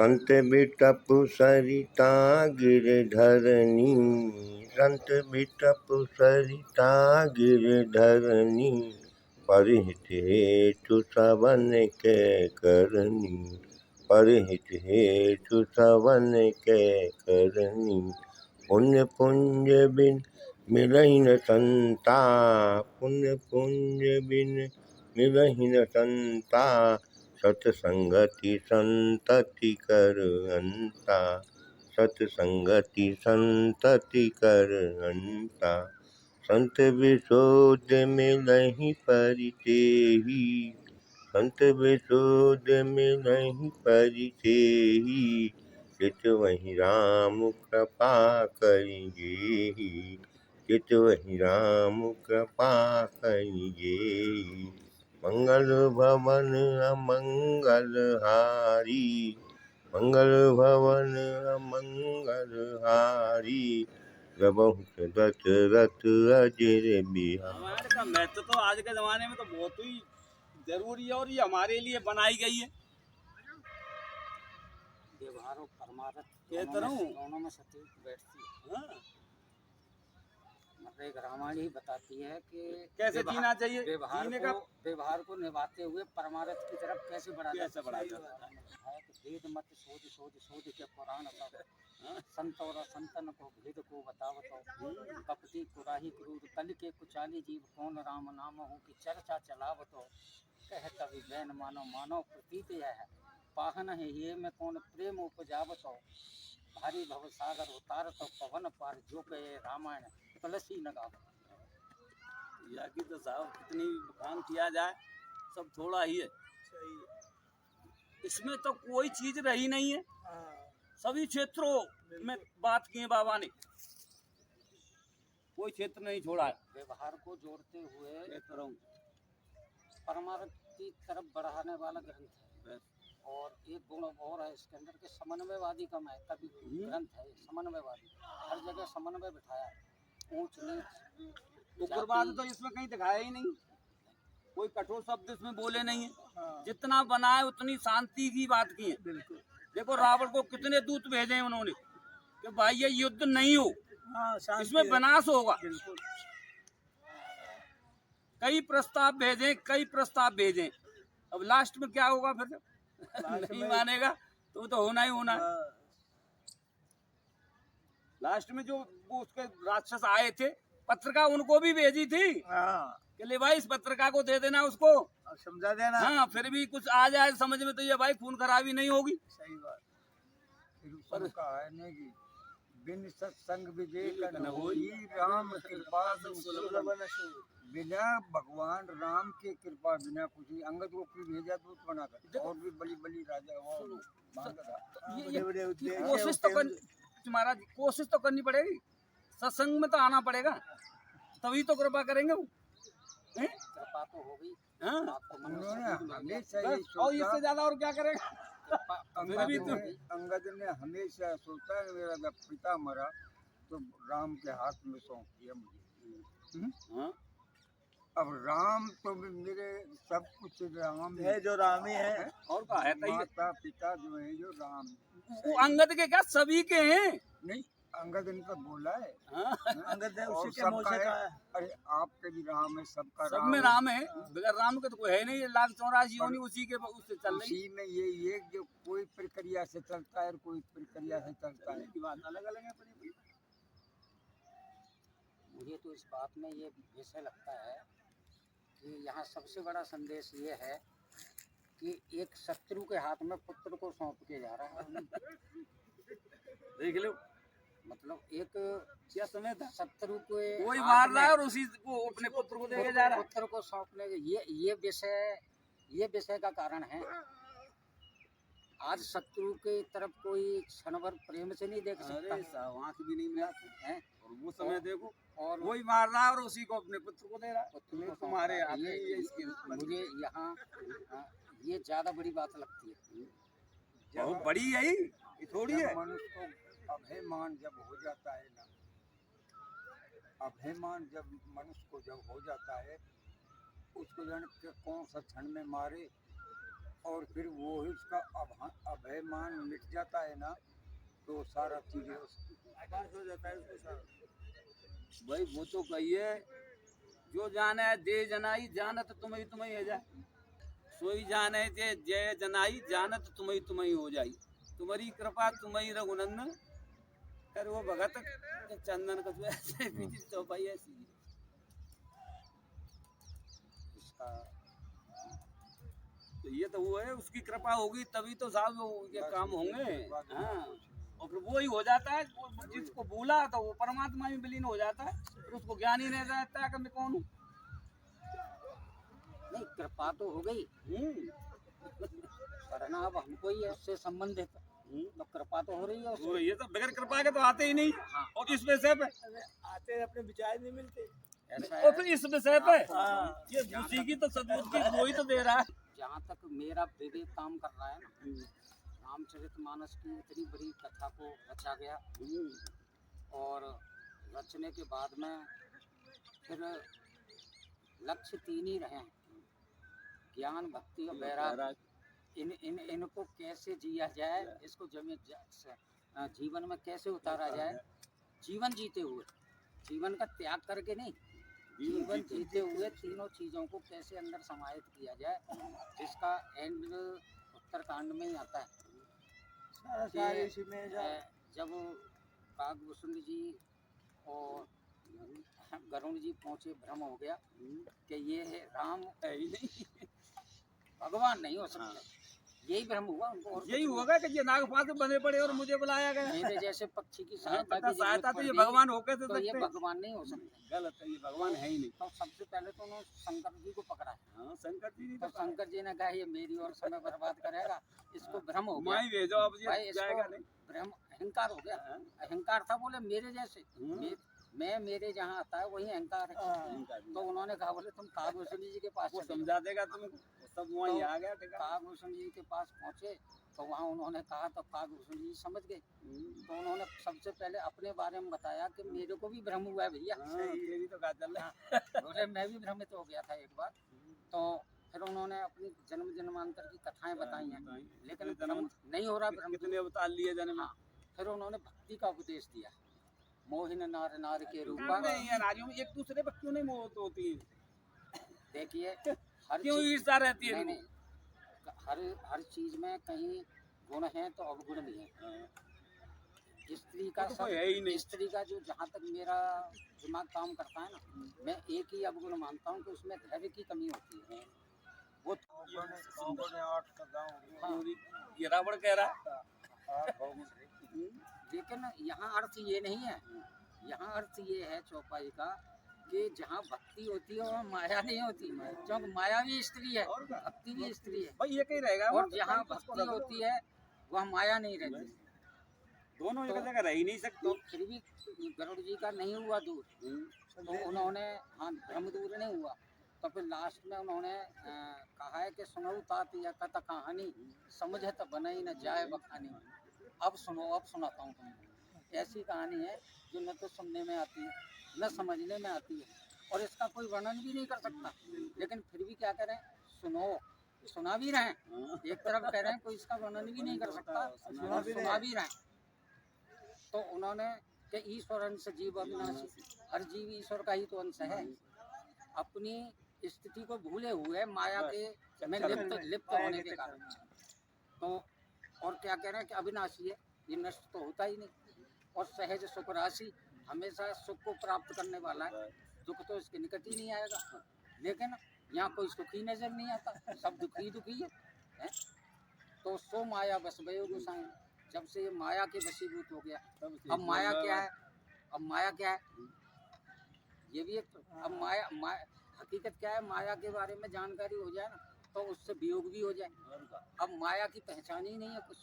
संत बिटप सरिता गिरधरनी, संत बिटप सरिता गिरधरनी, परहित हेतु सवन के करनी, परहित हेतु सवन के करनी। पुण्य पुंज बिन मिलहि न संता, पुण्य पुंज बिन मिलहि न संता, सतसंगति संतति कर अंता, सतसंगति संतति कर अंता। संत विशोध मिलहि परितेही, संत विशोध मिलहि परितेही, चित वही राम कृपा करिजेहि, चित वही राम कृपा करिजेहि। मंगल भवन अमंगल हारी, मंगल भवन अमंगल हारी, प्रभु दशरथ अजर बिहारी। रामायण का महत्व तो आज के जमाने में तो बहुत ही जरूरी है और ये हमारे लिए बनाई गई है। व्यवहार और परमार्थ दोनों में सटीक बैठती है। हाँ। मतलब एक रामायण ही बताती है कि कैसे जीना चाहिए, व्यवहार को निभाते हुए परमार्थ की तरफ कैसे बढ़ा जाता है। वेद मत शोध शोध शोध के पुराण सब, संत और संतन को भेद को बतावतो, कपटी कुराही क्रूर कल के कुचाली जीव कौन राम नाम हो की चर्चा चलावतो, कह कवि बैन मानो मानो प्रतीत यह है, पाहन है ये में कौन प्रेम उपजावतो, भारी भव सागर उतार तो पवन पार जो कहे रामायण तुलसी न गावतो। या कि तो साहब कितनी काम किया जाए सब थोड़ा ही है, इसमें तो कोई चीज रही नहीं है। सभी क्षेत्रों में बात की है बाबा ने, कोई क्षेत्र नहीं छोड़ा है। व्यवहार को जोड़ते हुए परमार्थ की तरफ बढ़ाने वाला ग्रंथ है। और एक गुण और है इसके अंदर के समन्वयवादी का कवि ग्रंथ है, समन्वयवादी हर जगह समन्वय बिठाया है। ऊंच नीच उग्रवाद तो इसमें कहीं दिखाया ही नहीं, कोई कठोर शब्द इसमें बोले नहीं है। जितना बनाए उतनी शांति की बात की है। देखो रावण को कितने दूत भेजे हैं उन्होंने कि भाई ये युद्ध नहीं हो, इसमें विनाश होगा। कई प्रस्ताव भेजे, अब लास्ट में क्या होगा फिर नहीं मानेगा तो तो होना ही होना है। लास्ट में जो वो उसके राक्षस आए थे, पत्रिका उनको भी भेजी थी कि ले भाई इस पत्रिका को दे देना, उसको समझा देना। हाँ, फिर भी कुछ आ जाए समझ में तो ये भाई खून खराबी नहीं होगी। सही बात। फिर उसका है नहीं कि बिन सत्संग विवेक न होई, राम कृपा बिना भगवान राम की कृपा बिना कुछ नहीं। अंगद को फिर भेजा दूत बनाकर, और भी बड़ी बड़ी राजा महाराज कोशिश तो करनी पड़ेगी, सत्संग में तो आना पड़ेगा, तभी तो कृपा करेंगे वो। कृपा तो होगी और इससे ज्यादा और क्या करेगा। अंगद ने हमेशा सोचा है मेरा जब पिता मरा तो राम के हाथ में सौंप दिया मुझे। अब राम तो मेरे सब कुछ राम है, जो राम ही है और क्या है। माता पिता जो है जो राम, वो अंगद के क्या सभी के हैं। नहीं, अंगद इनका बोला है। अंगद है उसी के मुंह से कहा है। अरे आपके भी राम है, सबका सब में राम है, बगैर राम के तो कोई है नहीं। लाख 84 योनि उसी के उससे चल रही। उसी में ये जो कोई प्रक्रिया से चलता है, कोई प्रक्रिया से चलता है, की बात अलग अलग है। मुझे तो इस बात में ये विषय लगता है कि यहाँ सबसे बड़ा संदेश ये है कि एक शत्रु के हाथ में पुत्र को सौंप के जा रहा है। देख लो, मतलब एक क्या समय था, शत्रु को कोई मार रहा है और उसी को अपने पुत्र को देके जा रहा है। पुत्र को सौंपने ये विषय का कारण है। आज शत्रु के तरफ कोई क्षण भर प्रेम से नहीं देख सकता, आँख भी नहीं मिलाते हैं। और वो समय देखो, और वही मार रहा है और उसी को अपने पुत्र को दे रहा है। तुम्हारे मुझे यहाँ ये ज्यादा बड़ी बात लगती है। बहुत बड़ी है, ये थोड़ी है। मनुष्य को अभिमान जब हो जाता है ना, अभिमान जब मनुष्य को जब हो जाता है, उसको जाने कौन सा क्षण में मारे और फिर वो ही उसका अभिमान मिट जाता है ना, तो सारा चीजें हो जाता है उसको सारा। भाई वो तो कहिए जो जाने दे जनाई जानत तुम्हें तुम्हें है जाए, सोई जाने जे जय जनाई जानत तुम्हें तुम्हें हो जाई, तुम्हारी कृपा तुम्हारी रघुनंदन कर वो भगत के चंदन का ऐसे बीच तो भाई ऐसी इसका तो ये तो वो है, उसकी कृपा होगी तभी तो साहब वो ये काम होंगे। हाँ, और फिर वो ही हो जाता है, जिसको बोला तो वो परमात्मा में विलीन हो जाता है, फिर उसको ज्ञान ही नहीं रहता है कि मैं कौन हूँ। नहीं, कृपा तो हो गई, करना अब हमको ही है, उससे संबंधित तो कृपा तो हो रही है वो ये तो बगैर कृपा के तो आते ही नहीं। और इस विषय पे आते हैं, अपने विचार नहीं मिलते। ऐसा और है। फिर इस विषय पे ये उसी की तो सदबुद्धि वो ही तो दे रहा है। जहाँ तक मेरा विवेक काम कर रहा है ना, रामचरितमानस की इतनी बड़ी कथा को रचा गया, और रचने के बाद में फिर लक्ष्य 3 ही रहे हैं, ज्ञान, भक्ति और वैराग्य। इनको कैसे जिया जाए, इसको जीवन में कैसे उतारा जाए, जीवन जीते हुए, जीवन का त्याग करके नहीं, जीवन जीते हुए तीनों चीजों को कैसे अंदर समाहित किया जाए, जिसका एंड उत्तरकांड में ही आता है कि जब काकभूषण जी और गरुण जी पहुंचे, भ्रम हो गया कि ये राम है ही नहीं, भगवान नहीं हो सकते, यही भ्रम हुआ उनको, और यही होगा कि ये नागपात बने पड़े और मुझे बुलाया गया। मेरे जैसे पक्षी की हाँ, सहायता सहायता तो ये पड़ भगवान होके गई, तो तो ये सकते। भगवान नहीं हो सकते, गलत है, ये भगवान है ही नहीं। तो सबसे पहले तो उन्होंने शंकर जी को पकड़ा है। हाँ, शंकर जी तो शंकर जी ने कहा ये मेरी और समय बर्बाद करेगा, इसको भ्रम हो गया, माई भेजो, अब भाई ये इसको जाएगा नहीं। भ्रम, अहंकार हो गया। अहंकार था, बोले मेरे जैसे, मैं मेरे जहाँ आता है वही अहंकार है। तो उन्होंने कहा बोले तुम काकभूषण जी के पास वो चले जाओ। समझा देगा तुमको, सब वहीं आ गया। काकभूषण जी के पास पहुँचे तो वहाँ उन्होंने कहा, तो काकभूषण जी समझ गए, तो उन्होंने सबसे पहले अपने बारे में बताया कि मेरे को भी भ्रम हुआ है भैया, तेरी तो बात चल रहा बोले मैं भी भ्रमित हो गया था एक बार। तो फिर उन्होंने अपनी जन्म जन्मांतर की कथाएं बताई हैं, लेकिन भ्रम नहीं हो रहा, भ्रम कितने अवतार लिए जन्म। हाँ, फिर उन्होंने भक्ति का उपदेश दिया, मोहिन नार नार के रूप एक दूसरे पर क्यों नहीं मोहत होती है? देखिए, हर क्यों चीज ईर्ष्या रहती है? नहीं, हर चीज में कहीं गुण है तो अवगुण भी है। स्त्री का तो कोई है ही नहीं। स्त्री का जो, जहाँ तक मेरा दिमाग काम करता है ना, मैं एक ही अवगुण मानता हूँ कि उसमें धैर्य की कमी होती है। वो हाँ, ये रावण कह रहा है। लेकिन यहाँ अर्थ ये नहीं है, यहाँ अर्थ ये है चौपाई का कि जहाँ भक्ति होती है वहाँ माया नहीं होती, क्योंकि माया भी स्त्री है, भक्ति भी स्त्री है। भाई ये कहीं रहेगा, और जहाँ भक्ति होती है वहाँ माया नहीं रहती, दोनों एक जगह रह ही नहीं सकते। तो फिर भी गरुड़ जी का नहीं हुआ दूर, तो उन्होंने, हाँ, भ्रम दूर नहीं हुआ। तो फिर लास्ट में उन्होंने कहा है कि सुनो तात या कथा कहानी, समझे तो बना ही न जाए बखानी। अब सुनो, अब सुनाता हूँ तुमको। ऐसी कहानी है जो न तो सुनने में आती है न समझने में आती है, और इसका कोई वर्णन भी नहीं कर सकता, लेकिन फिर भी क्या करें, सुनो, सुना भी रहे हैं, एक तरफ कह रहे हैं कोई इसका वर्णन भी नहीं कर सकता, सुना भी रहे हैं। तो उन्होंने कि ईश्वर अंश जीव अविनाशी, हर जीव ईश्वर का ही तो अंश है, अपनी स्थिति को भूले हुए माया के में लिप्त होने के कारण। तो और क्या कह रहे हैं कि अविनाशी है, ये नष्ट तो होता ही नहीं, और सहज सुख राशि, हमेशा सुख को प्राप्त करने वाला है, दुख तो इसके निकट ही नहीं आएगा। लेकिन यहाँ कोई सुखी नजर नहीं आता, सब दुखी दुखी है? तो सो माया बस भयो गोसाई, जब से ये माया के वशीभूत हो गया। अब माया क्या है, अब माया क्या है, ये भी एक, अब माया हकीकत क्या है, माया के बारे में जानकारी हो जाए ना तो उससे वियोग भी हो जाए। अब माया की पहचान ही नहीं है कुछ,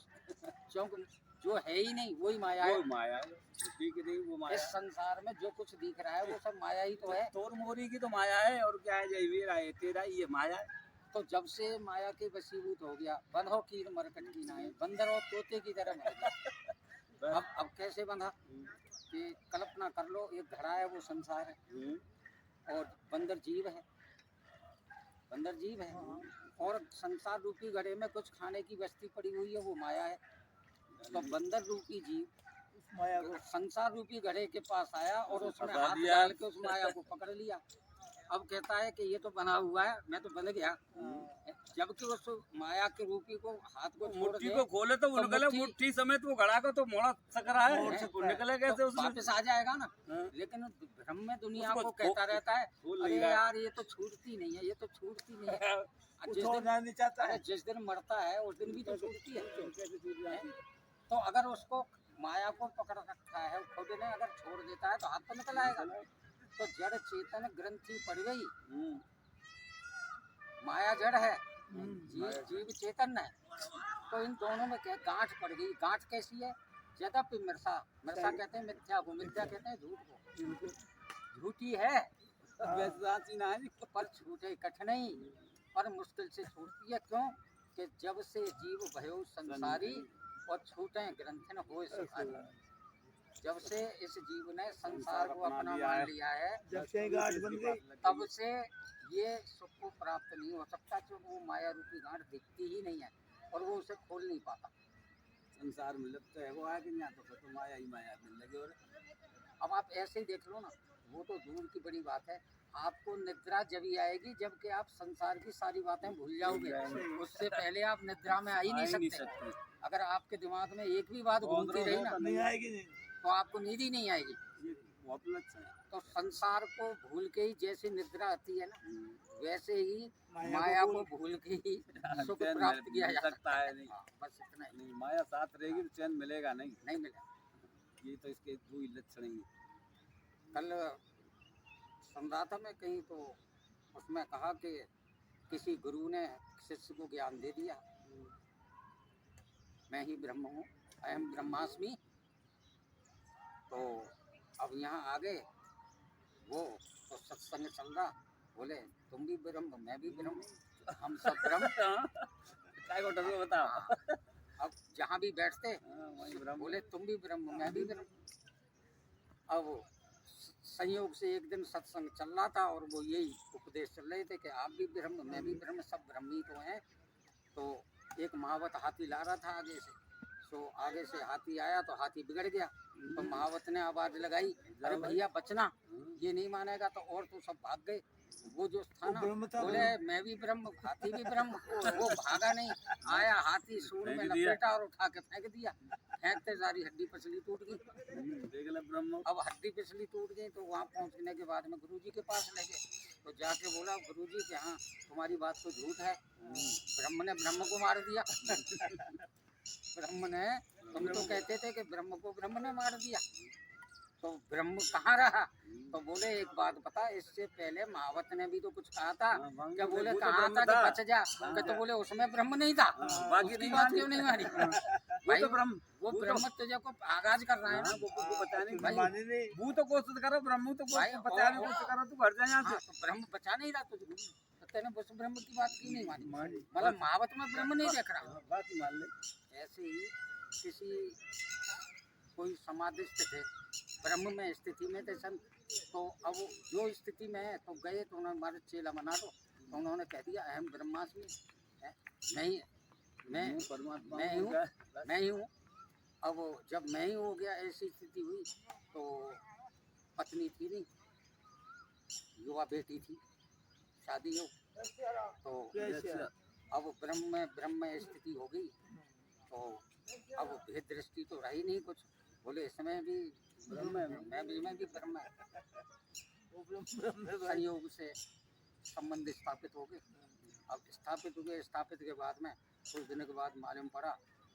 क्योंकि जो है ही नहीं वही माया है। माया वो माया। इस संसार में जो कुछ दिख रहा है वो सब माया ही तो है। तोर मोरी की तो माया है, और क्या है, जयवीर है तेरा, ये माया है। तो जब से माया के वशीभूत हो गया, बंधो कीर मरकट की नाए, बंदर और तोते की तरह मर। अब कैसे बंधा कि कल्पना कर लो, एक घड़ा है वो संसार है, और बंदर जीव है, बंदर जीव है, और संसार रूपी घड़े में कुछ खाने की वस्तु पड़ी हुई है, वो माया है। तो बंदर रूपी जीव माया को संसार रूपी घड़े के पास आया और उसमें फंसा हाथ दिया। डाल के उस माया को पकड़ लिया। अब कहता है कि ये तो बना हुआ है, मैं तो बन गया, जबकि उस माया के रूपी को हाथ को छोड़ मुट्ठी दे को खोले तो वो तो निकले, मुट्ठी- मुट्ठी समेत वो घड़ा को तो मोड़ा सक रहा मोड़ है, सकता वो है। निकले कैसे तो उसमें? वापस आ जाएगा ना। हाँ। लेकिन भ्रम में दुनिया उसको को कहता रहता है खोल अरे नहीं रहा है। यार ये तो छूटती नहीं है, ये तो छूटती नहीं है। जिस दिन नहीं चाहता अरे है। जिस दिन मरता है उस दिन भी तो छूटती है। तो अगर उसको माया को पकड़ रखा है, खुद ने अगर छोड़ देता है तो हाथ तो निकल आएगा। तो जड़ चेतन ग्रंथि पड़ गई, माया जड़ है, जीव चेतन है। तो इन दोनों में क्या गांठ पड़ गई। गांठ कैसी है? यद्यपि मिर्सा, मिर्सा कहते हैं मिथ्या को, मिथ्या कहते हैं झूठ को। झूठी है पर छूटे कठिनाई पर मुश्किल से छूटती है। क्यों? कि जब से जीव भयो संसारी और छूटे ग्रंथन हो सुखारी। जब से इस जीव ने संसार को अपना मान लिया है, जब से गांठ बन गई तब से ये सुख को प्राप्त नहीं हो सकता, क्योंकि वो माया रूपी गांठ दिखती ही नहीं है और वो उसे खोल नहीं पाता। संसार में लिप्त है वो आगे नहीं आता, तो माया ही माया मिल लगे। और अब आप ऐसे ही देख लो ना, वो तो दूर की बड़ी बात है। आपको निद्रा जब ही आएगी जबकि आप संसार की सारी बातें भूल जाओगे। उससे पहले आप निद्रा में आ ही नहीं सकते। अगर आपके दिमाग में एक भी बात घूमती रही ना नहीं आएगी नहीं। तो आपको नींद ही नहीं आएगी। बहुत अच्छा है। तो संसार को भूल के ही जैसे निद्रा आती है ना, वैसे ही माया को भूल के ही सुख चैन प्राप्त किया जा सकता है नहीं। हाँ, बस इतना ही। नहीं, माया साथ रहेगी तो चैन मिलेगा नहीं। नहीं मिला। ये तो इसके दो ही लक्षण हैं। कल सुन रहा था मैं कहीं, तो उसमें कहा कि किसी गुरु ने शिष्य को ज्ञान दे दिया, मैं ही ब्रह्म हूँ, अहम ब्रह्मास्मि। तो अब यहाँ आ गए वो, तो सत्संग चल रहा, बोले तुम भी ब्रह्म मैं भी ब्रह्म, हम सब ब्रह्म। काय को डर बता। अब जहाँ भी बैठते वही ब्रह्म। बोले तुम भी ब्रह्म मैं भी ब्रह्म। अब संयोग से एक दिन सत्संग चल रहा था और वो यही उपदेश चल रहे थे कि आप भी ब्रह्म मैं भी ब्रह्म, सब ब्रह्मी तो हैं। तो एक महावत हाथी ला रहा था आगे से, तो आगे से हाथी आया तो हाथी बिगड़ गया। तो महावत ने आवाज लगाई, अरे भैया बचना, ये नहीं मानेगा। तो और तो सब भाग गए। वो जो था ना, बोले मैं भी ब्रह्म हाथी भी ब्रह्म। वो भागा नहीं, आया हाथी सूंड में लपेटा और उठा के फेंक दिया। फेंकते सारी हड्डी पसली टूट गई। देख ले ब्रह्म। अब हड्डी पिछली टूट गई तो वहाँ पहुँचने के बाद में गुरुजी के पास ले गए। तो जाके बोला गुरुजी कि हाँ तुम्हारी बात तो झूठ है, ब्रह्म ने ब्रह्म को मार दिया। ब्रह्म ने, तुम तो कहते थे कि ब्रह्म को ब्रह्म ने मार दिया, तो ब्रह्म कहाँ रहा? तो बोले एक बात बता, इससे पहले महावत ने भी तो कुछ कहा था। क्या बोले कहा था कि बच जा, तो बोले उसमें ब्रह्म नहीं था, बाकी बात क्यों नहीं मारी? भाई वो ब्रह्म तुझे को आगाज कर रहा है ना, वो बताने भाई वो तो कोशिश करो, ब्रह्म तो भाई, बताने की कोशिश करो, तू घर जा यहाँ हाँ, से। तो ब्रह्म बचा नहीं रहा तुझे, तो तेने बस ब्रह्म की बात क्यों नहीं मानी? मतलब महावत में ब्रह्म नहीं देख रहा। बात ही मान ले। ऐसे ही किसी कोई समाधिस्थ थे, ब्रह्म में स्थिति में थे संत, तो अब वो जो स्थिति में है तो गए तो उन्होंने हमारे चेला बना दो, तो उन्होंने कह दिया अहम ब्रह्मास्मि, मैं ही हूँ। अब जब मैं ही हो गया, ऐसी स्थिति हुई तो पत्नी थी नहीं, युवा बेटी थी, शादी हो, तो अब ब्रह्म में स्थिति हो गई। तो अब भेद दृष्टि तो रही नहीं कुछ, बोले इसमें भी ब्रह्म है, मैं भी ब्रह्म है। संयोग से संबंध स्थापित हो गए। अब स्थापित के बाद में कुछ दिन के बाद मालूम पड़ा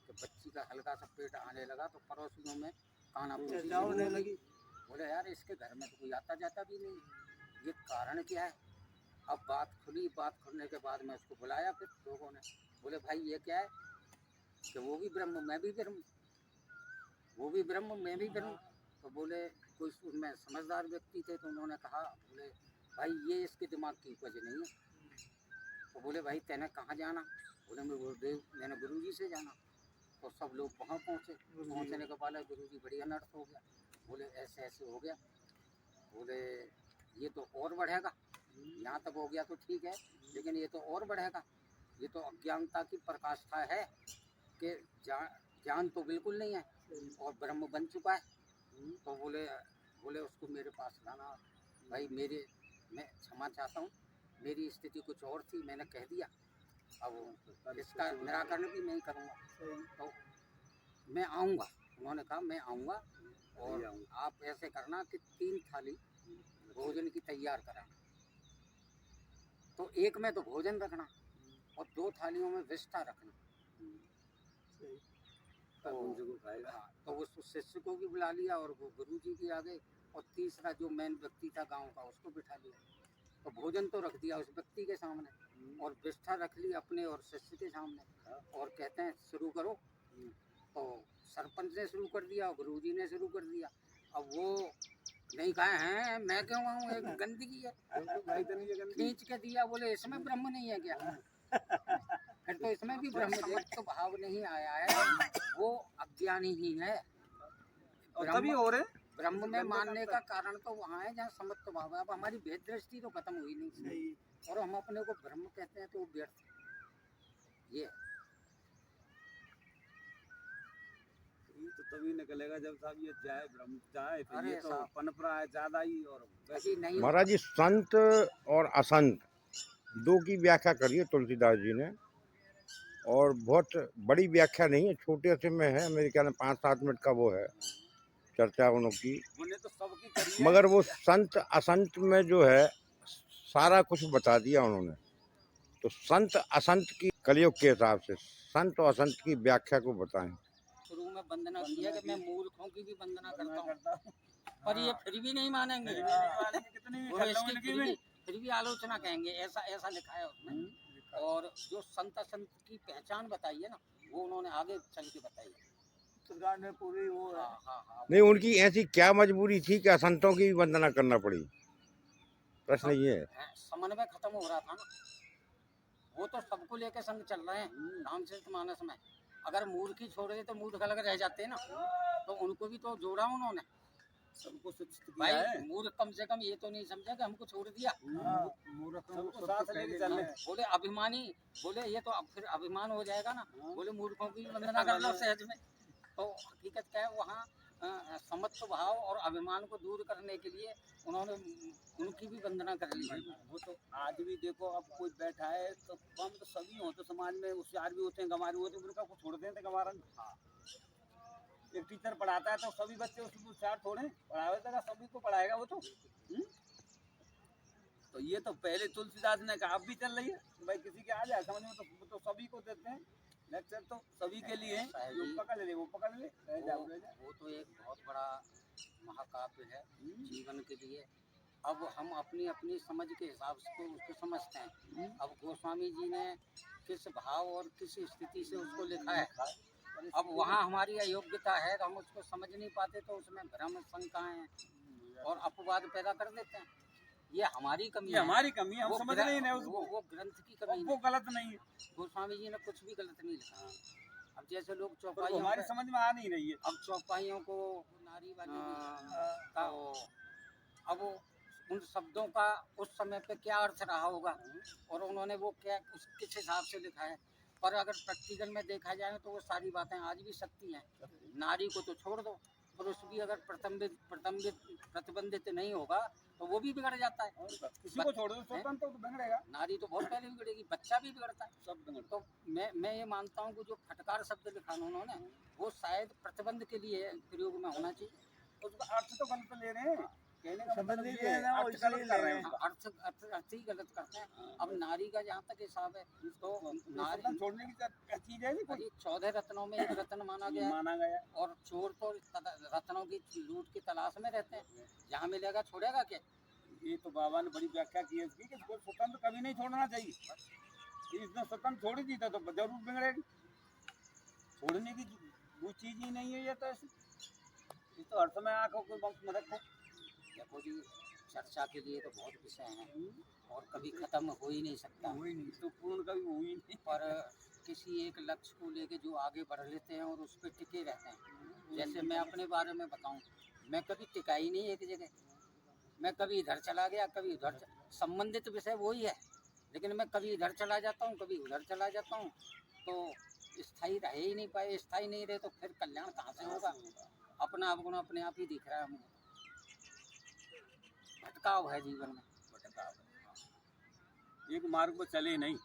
कि बच्ची का हल्का सा पेट आने लगा, तो पड़ोसियों में काना पूछी लगी। बोले यार इसके घर में तो कोई आता जाता भी नहीं, ये कारण क्या है? अब बात खुली, बात खुलने के बाद में उसको बुलाया, फिर लोगों ने बोले भाई ये क्या है? कि वो भी ब्रह्म मैं भी ब्रह्म, वो भी ब्रह्म मैं भी ब्रह्म। तो बोले कोई उसमें समझदार व्यक्ति थे, तो उन्होंने कहा बोले भाई ये इसके दिमाग की वजह नहीं है। तो बोले भाई तेने कहाँ जाना? बोले मैं गुरुदेव, मैंने गुरुजी से जाना। तो सब लोग वहाँ पहुँचे, पहुँचने के बाद गुरुजी बड़ी अनर्थ हो गया। बोले ऐसे ऐसे हो गया, बोले ये तो और बढ़ेगा, यहाँ तक हो गया तो ठीक है, लेकिन ये तो और बढ़ेगा। ये तो अज्ञानता की प्रकाष्ठा है कि ज्ञान तो बिल्कुल नहीं है और ब्रह्म बन चुका है। तो बोले उसको मेरे पास लाना। भाई मैं क्षमा चाहता हूँ, मेरी स्थिति कुछ और थी, मैंने कह दिया, अब इसका निराकरण भी मैं ही करूँगा। तो मैं आऊँगा, उन्होंने कहा मैं आऊँगा और आप ऐसे करना कि 3 थाली भोजन की तैयार कराना। तो एक में तो भोजन रखना और 2 थालियों में विष्ठा रखना। तो उस शिष्य को भी बुला लिया और वो गुरु जी भी आ गए और तीसरा जो मेन व्यक्ति था गांव का उसको बिठा लिया। तो भोजन तो रख दिया उस व्यक्ति के सामने और विष्ठा रख ली अपने और शिष्य के सामने और कहते हैं शुरू करो। तो सरपंच ने शुरू कर दिया और गुरु जी ने शुरू कर दिया। अब वो नहीं कहे हैं मैं क्यों आऊँ, एक गंदगी है, खींच के दिया। बोले इसमें ब्रह्म नहीं है क्या? फिर तो इसमें भी ब्रह्म तो भाव नहीं आया है, वो अज्ञानी ही है। तभी हो रहे ब्रह्म में मानने का कारण तो वहाँ है जहाँ समत्व भाव है। अब हमारी भेद दृष्टि तो खत्म हुई नहीं और हम अपने को ब्रह्म कहते हैं तो वो व्यर्थ है। ये तो तभी निकलेगा जब साहब ये जाए ब्रह्म जाए, फिर अरे ये तो साहब। पनप रहा है ज्यादा ही और ऐसी नहीं होगा। महाराज जी संत और असंत दो की व्याख्या करिए तुलसीदास जी ने, और बहुत बड़ी व्याख्या नहीं है, छोटे से में है, मेरे ख्याल में 5-7 मिनट का वो है चर्चा उन की। उन्हें तो सबकी करी है। मगर वो संत असंत में जो है सारा कुछ बता दिया उन्होंने। तो संत असंत की कलयुग के हिसाब से संत और असंत की व्याख्या को बताएं। शुरू में वंदना किया कि मैं मूर्खों की भी वंदना करता हूँ, पर ये फिर भी नहीं मानेंगे। वो इसकी फिर भी आलोचना कहेंगे, ऐसा लिखा है उसमें। और जो संत असंत की पहचान बताई है ना, वो उन्होंने आगे चल के बताई है। सरकार ने पूरी वो हाँ। नहीं, उनकी ऐसी क्या मजबूरी थी कि असंतों की भी वंदना करना पड़ी? प्रश्न ये है। समन्वय खत्म हो रहा था ना, वो तो सबको लेके संग चल रहे हैं रामचरितमानस में। अगर मूर्ख ही छोड़ दे तो मूर्ख अलग रह जाते हैं ना, तो उनको भी तो जोड़ा उन्होंने। सबको शिक्षित किया भाई है। मूर्ख कम से कम ये तो नहीं समझा कि हमको छोड़ दिया। सबको साथ लेके चल रहे हैं। बोले अभिमानी, बोले ये तो अब फिर अभिमान हो जाएगा ना। बोले मूर्खों की वंदना कर लो सहज में। तो हकीकत क्या है, वहाँ समत्व भाव और अभिमान को दूर करने के लिए उन्होंने उनकी भी वंदना कर ली। वो तो आज भी देखो, अब कोई बैठा है तो कम तो सभी होते समाज में, होशियार भी होते हैं, गंवार भी होते हैं, उनका को छोड़ देते हैं गंवारन। एक टीचर पढ़ाता है तो सभी बच्चे उसको होशियार थोड़े पढ़ाएगा, सभी को पढ़ाएगा वो तो। तो ये तो पहले तुलसीदास ने कहा, अब भी चल रही है भाई, किसी के आ जाए समझ में तो सभी को देते हैं लेक्चर, तो सभी के लिए है, जो पकड़ ले वो पकड़ ले, वो तो एक बहुत बड़ा महाकाव्य है जीवन के लिए। अब हम अपनी अपनी समझ के हिसाब से उसको समझते हैं। अब गोस्वामी जी ने किस भाव और किस स्थिति से उसको लिखा है, अब वहाँ हमारी अयोग्यता है तो हम उसको समझ नहीं पाते, तो उसमें भ्रम शंकाएं और अपवाद पैदा कर देते हैं। ये हमारी कमी है, हमारी कमी है, हम समझ नहीं है उसको। वो ग्रंथ की कमी, वो गलत नहीं है। गोस्वामी जी ने कुछ भी गलत नहीं लिखा। अब जैसे लोग चौपाइयों, हमारी समझ में आ नहीं रही है। अब चौपाइयों को नारी वाली अब उन शब्दों का उस समय पे क्या अर्थ रहा होगा और उन्होंने वो क्या किस हिसाब से लिखा है। पर अगर प्रैक्टिकल में देखा जाए तो वो सारी बातें आज भी सत्य हैं। नारी को तो छोड़ दो, पुरुष भी अगर प्रतिबंधित नहीं होगा तो वो भी बिगड़ जाता है। किसी को छोड़ दो स्वतंत्र तो बिगड़ेगा, नारी तो बहुत पहले बिगड़ेगी, बच्चा भी बिगड़ता है, सब बिगड़ता। तो मैं ये मानता हूँ कि जो फटकार शब्द लिखा उन्होंने वो शायद प्रतिबंध के लिए प्रयोग में होना चाहिए। उसका अर्थ तो गलत ले रहे हैं, कहने का मतलब ये है ना, अर्थ इसलिए गलत कर रहे हैं, अर्थ ही गलत करते हैं। अब नारी का जहाँ तक हिसाब है तो नारी छोड़ने की चीज है नहीं, 14 रत्नों में एक रत्न माना गया और चोर तो रत्नों की लूट की तलाश में रहते हैं, जहाँ मिलेगा छोड़ेगा क्या। ये तो बाबा ने बड़ी व्याख्या की है इसकी कि स्वतंत्र कभी नहीं छोड़ना चाहिए। इसने स्वतंत्र छोड़ी दी तो जरूर बिगड़ेगी, छोड़ने की वो चीज ही नहीं है ये तो। इस तो अर्थ में आंखों को मदद को देखो जी, चर्चा के लिए तो बहुत विषय हैं और कभी खत्म हो ही नहीं सकता, हुई नहीं तो पूर्ण कभी हुई नहीं। पर किसी एक लक्ष्य को लेके जो आगे बढ़ लेते हैं और उस पर टिके रहते हैं। जैसे मैं अपने बारे में बताऊं, मैं कभी टिका ही नहीं एक जगह, मैं कभी इधर चला गया कभी उधर। संबंधित विषय वही है, लेकिन मैं कभी इधर चला जाता हूँ, कभी उधर चला जाता हूँ, तो स्थायी रह ही नहीं पाए। स्थायी नहीं रहे तो फिर कल्याण कहाँ से होगा? अपना अवगुण अपने आप ही दिख रहा है हमें। भटकाव है जीवन में, एक मार्ग पर चले नहीं,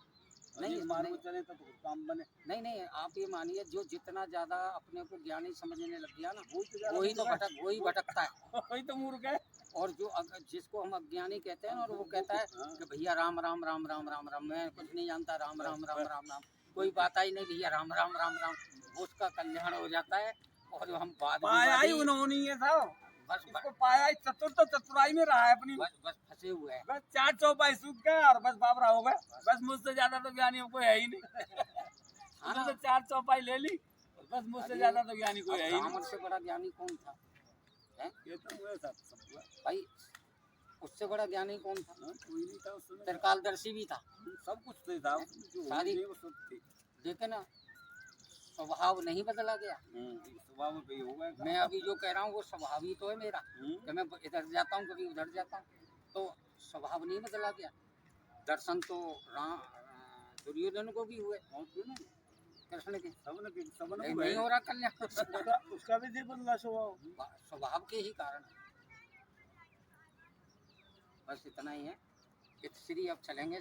नहीं, एक मार्ग नहीं। पर चले तो काम बने। नहीं नहीं, आप ये मानिए जो जितना ज्यादा अपने को ज्ञानी समझने लग गया ना, ज्यादा वही तो मूर्ख है। वही भटकता है। वही तो मूर्ख है। और जो जिसको हम अज्ञानी कहते हैं और वो कहता है कि भैया राम राम राम राम राम राम, मैं कुछ नहीं जानता, राम राम राम राम राम, कोई बात ही नहीं भैया, राम राम राम राम, उसका कल्याण हो जाता है। और हम बाद पाया ही उन्होंने ही है साहब, बस इसको पाया ही चतुर तो चतुराई में रहा है अपनी। बस फंसे हुए हैं। बस 4 चौपाई सूख गए और बस बाबरा हो गए। बस मुझसे ज्यादा तो ज्ञानी कोई है ही नहीं। हाँ तो 4 चौपाई ले ली, बस मुझसे ज्यादा तो ज्ञानी कोई है ही रावण नहीं। से बड़ा ज्ञानी कौन था? हैं? ये तो हुआ सब हुआ। भाई उससे बड़ा ज्ञानी कौन था? कोई नहीं था उस समय। त्रिकालदर्शी भी था, सब कुछ तो था, सारी- वो सब थी। लेकिन स्वभाव नहीं बदला गया। स्वभाव में पे हो गया। मैं अभी जो कह रहा हूँ वो स्वभाव ही तो है मेरा, कि मैं इधर जाता हूँ कभी उधर जाता हूँ, तो स्वभाव नहीं बदला गया। दर्शन तो दुर्योधन को भी हुए, कृष्ण के, सबने नहीं हो रहा कल्याण। उसका भी बदला स्वभाव, स्वभाव के ही कारण है। बस इतना ही है। श्री अब चलेंगे।